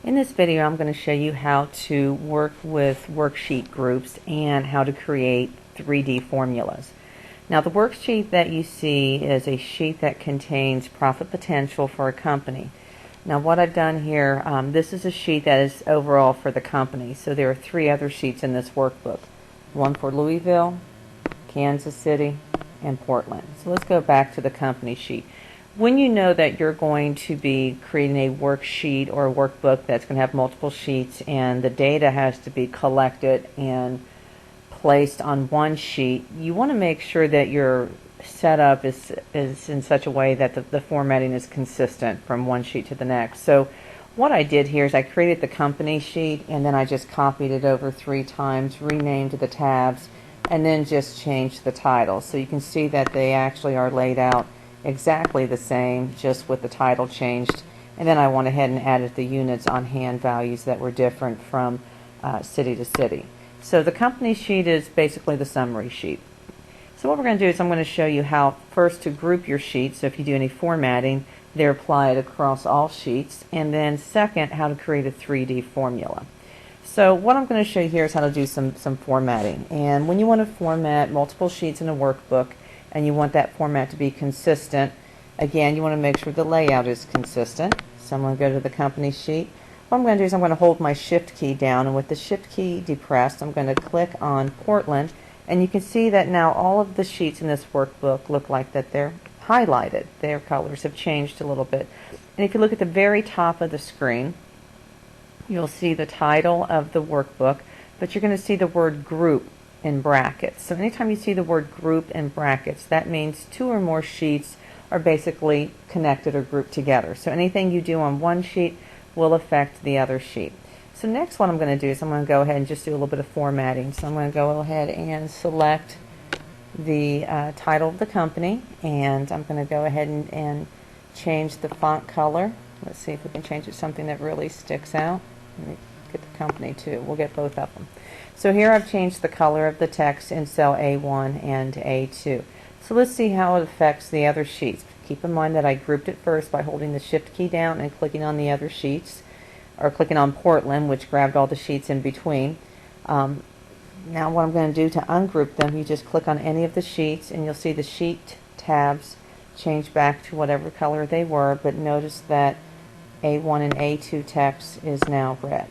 In this video, I'm going to show you how to work with worksheet groups and how to create 3D formulas. Now, the worksheet that you see is a sheet that contains profit potential for a company. Now, what I've done here, this is a sheet that is overall for the company. So there are 3 other sheets in this workbook. One for Louisville, Kansas City, and Portland. So let's go back to the company sheet. When you know that you're going to be creating a worksheet or a workbook that's going to have multiple sheets and the data has to be collected and placed on one sheet, you want to make sure that your setup is in such a way that the formatting is consistent from one sheet to the next. So what I did here is I created the company sheet and then I just copied it over 3 times, renamed the tabs, and then just changed the title. So you can see that they actually are laid out exactly the same, just with the title changed. And then I went ahead and added the units on hand values that were different from city to city. So the company sheet is basically the summary sheet. So what we're going to do is I'm going to show you how first to group your sheets. So if you do any formatting, they're applied across all sheets. And then second, how to create a 3D formula. So what I'm going to show you here is how to do some formatting. And when you want to format multiple sheets in a workbook, and you want that format to be consistent, again, you want to make sure the layout is consistent. So I'm going to go to the company sheet. What I'm going to do is I'm going to hold my shift key down, and with the shift key depressed, I'm going to click on Portland, and you can see that now all of the sheets in this workbook look like that they're highlighted. Their colors have changed a little bit. And if you look at the very top of the screen, you'll see the title of the workbook, but you're going to see the word group in brackets. So anytime you see the word group in brackets, that means 2 or more sheets are basically connected or grouped together. So anything you do on one sheet will affect the other sheet. So next what I'm going to do is I'm going to go ahead and just do a little bit of formatting. So I'm going to go ahead and select the title of the company, and I'm going to go ahead and change the font color. Let's see if we can change it to something that really sticks out. Let me get the company too. We'll get both of them. So here I've changed the color of the text in cell A1 and A2. So let's see how it affects the other sheets. Keep in mind that I grouped it first by holding the shift key down and clicking on the other sheets, or clicking on Portland, which grabbed all the sheets in between. Now what I'm going to do to ungroup them, you just click on any of the sheets and you'll see the sheet tabs change back to whatever color they were, but notice that A1 and A2 text is now red.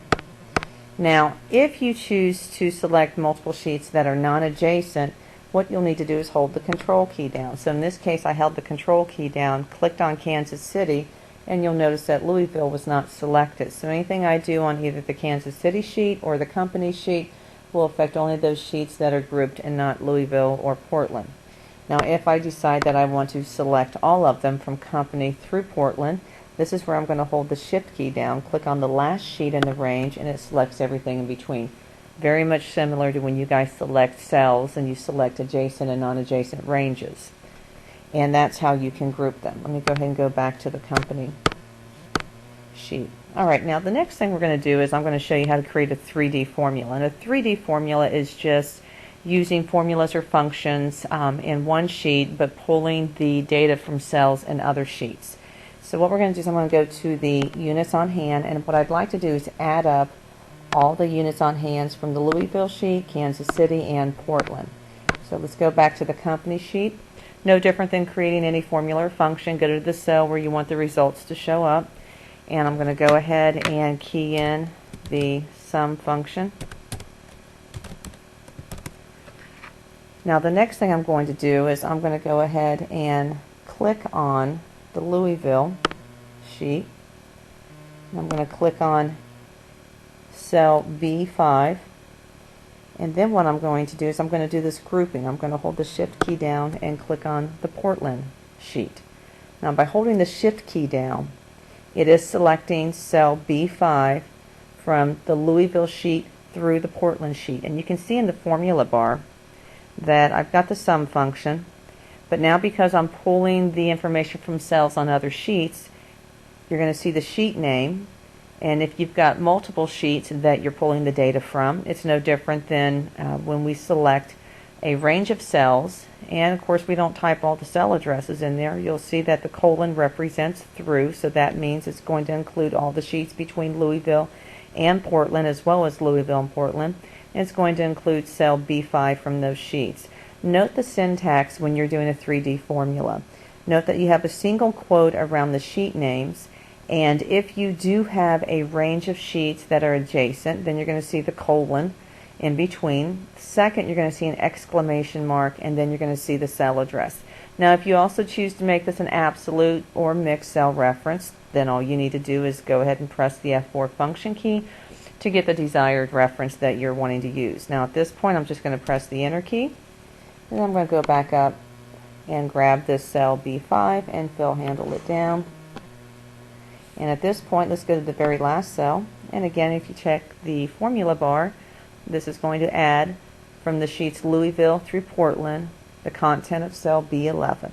Now, if you choose to select multiple sheets that are non-adjacent, what you'll need to do is hold the control key down. So in this case, I held the control key down, clicked on Kansas City, and you'll notice that Louisville was not selected. So anything I do on either the Kansas City sheet or the company sheet will affect only those sheets that are grouped and not Louisville or Portland. Now, if I decide that I want to select all of them from company through Portland, this is where I'm going to hold the shift key down, click on the last sheet in the range, and it selects everything in between. Very much similar to when you guys select cells and you select adjacent and non-adjacent ranges. And that's how you can group them. Let me go ahead and go back to the company sheet. Alright, now the next thing we're going to do is I'm going to show you how to create a 3D formula. And a 3D formula is just using formulas or functions in one sheet, but pulling the data from cells in other sheets. So what we're going to do is I'm going to go to the units on hand, and what I'd like to do is add up all the units on hand from the Louisville sheet, Kansas City, and Portland. So let's go back to the company sheet. No different than creating any formula or function. Go to the cell where you want the results to show up, and I'm going to go ahead and key in the sum function. Now the next thing I'm going to do is I'm going to go ahead and click on the Louisville sheet. I'm going to click on cell B5, and then what I'm going to do is I'm going to do this grouping. I'm going to hold the shift key down and click on the Portland sheet. Now by holding the shift key down, it is selecting cell B5 from the Louisville sheet through the Portland sheet, and you can see in the formula bar that I've got the sum function. But now because I'm pulling the information from cells on other sheets, you're going to see the sheet name. And if you've got multiple sheets that you're pulling the data from, it's no different than when we select a range of cells And of course we don't type all the cell addresses in there. You'll see that the colon represents through, so that means it's going to include all the sheets between Louisville and Portland, as well as Louisville and Portland. And it's going to include cell B5 from those sheets. Note the syntax when you're doing a 3D formula. Note that you have a single quote around the sheet names, and if you do have a range of sheets that are adjacent, then you're going to see the colon in between. Second, you're going to see an exclamation mark, and then you're going to see the cell address. Now, if you also choose to make this an absolute or mixed cell reference, then all you need to do is go ahead and press the F4 function key to get the desired reference that you're wanting to use. Now, at this point, I'm just going to press the Enter key, and I'm going to go back up and grab this cell B5 and fill handle it down. And at this point, let's go to the very last cell. And again, if you check the formula bar, this is going to add from the sheets Louisville through Portland the content of cell B11.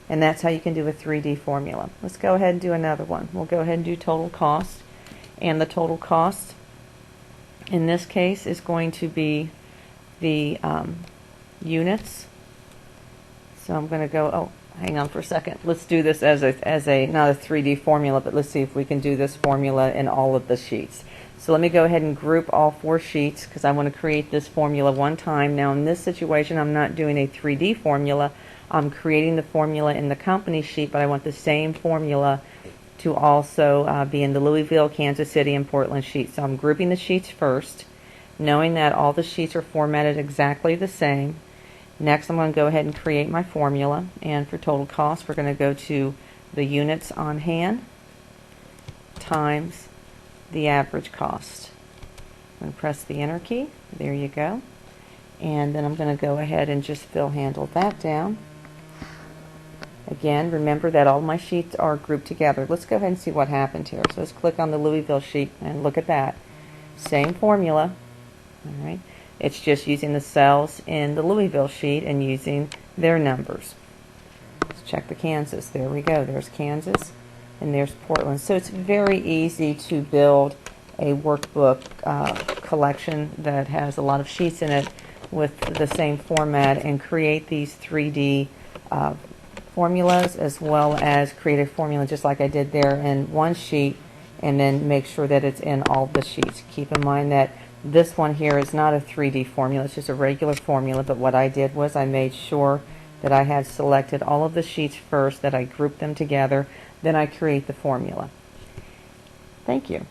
And that's how you can do a 3D formula. Let's go ahead and do another one. We'll go ahead and do total cost. And the total cost in this case is going to be the units. So I'm going to go, oh, hang on for a second. Let's do this as a not a 3D formula, but let's see if we can do this formula in all of the sheets. So let me go ahead and group all 4 sheets because I want to create this formula one time. Now in this situation, I'm not doing a 3D formula. I'm creating the formula in the company sheet, but I want the same formula to also be in the Louisville, Kansas City, and Portland sheets. So I'm grouping the sheets first, knowing that all the sheets are formatted exactly the same. Next, I'm going to go ahead and create my formula, and for total cost, we're going to go to the units on hand times the average cost. I'm going to press the Enter key. There you go. And then I'm going to go ahead and just fill handle that down. Again, remember that all my sheets are grouped together. Let's go ahead and see what happened here. So let's click on the Louisville sheet and look at that. Same formula. All right. It's just using the cells in the Louisville sheet and using their numbers. Let's check the Kansas. There we go. There's Kansas and there's Portland. So it's very easy to build a workbook collection that has a lot of sheets in it with the same format and create these 3D formulas, as well as create a formula just like I did there in one sheet, and then make sure that it's in all the sheets. Keep in mind that this one here is not a 3D formula, it's just a regular formula, but what I did was I made sure that I had selected all of the sheets first, that I grouped them together, then I create the formula. Thank you.